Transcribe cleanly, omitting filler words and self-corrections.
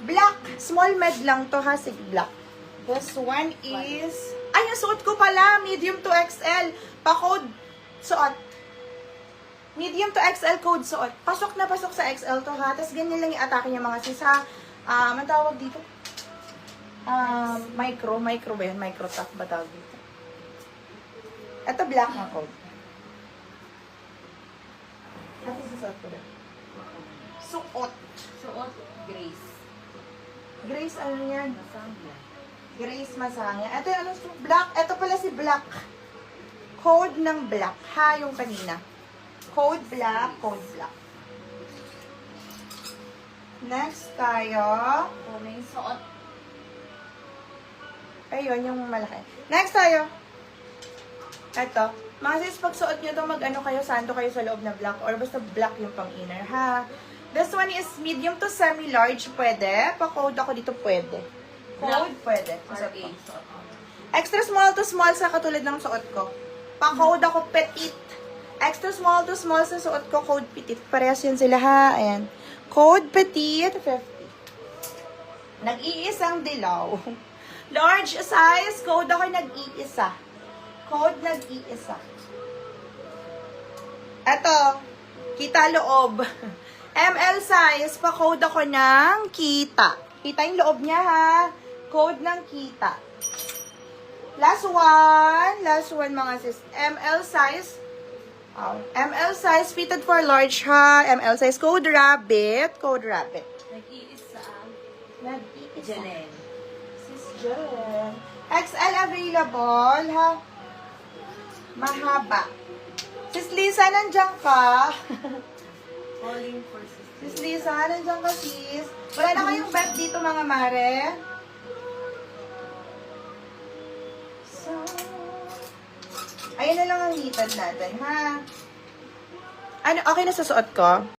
Black. Small med lang to ha. Sige, black. This one is... Ay, yung suot ko pala. Medium to XL. Pa-code. Suot. Medium to XL code suot. Pasok na pasok sa XL to ha. Tapos ganyan lang i-atake niya mga sis ha. Ang tawag dito? Micro ba yun? Micro top ba tawag dito? Ito black na code. Ito susuot ko na. Suot. Suot, Grace. Grace, ano yan? Masangla. Grace Masangya. Ito yung ano, black. Ito pala si black. Code ng black. Ha, yung kanina. Code black, code black. Next tayo. Kung may suot, Ayun, yung malaki. Next tayo. Ito. Mga sis, pag suot nyo ito, mag-ano kayo, santo kayo sa loob na black or basta black yung pang-inner, ha? This one is medium to semi-large, pwede. Pa-code ako dito, pwede. Code, pwede. Suot ko. RA, suot. Extra small to small sa katulad ng suot ko. Pa-code ako, petite. Extra small to small sa suot ko, code petite. Parehas yun sila, ha? Ayan. Code petite, 50. Nag-iisang dilaw. Large size, code ako nag-iisa. Code nag-iisa. Eto, kita loob. ML size, pa-code ako ng kita. Kita yung loob niya, ha? Code ng kita. Last one mga sis. ML size. ML size, fitted for large, ha? ML size, code rabbit. Code rabbit. Nag-iisa. Nag-iisa. Janelle. Sis Jen. XL available, ha? Mahaba. Sis Lisa, nandiyan ka? Calling for sister. Sis Lisa, nandiyan ka, sis? Wala na kayong bet dito, mga mare. So, ayun na lang ang hitad natin, ha? Ano, okay na sa suot ko?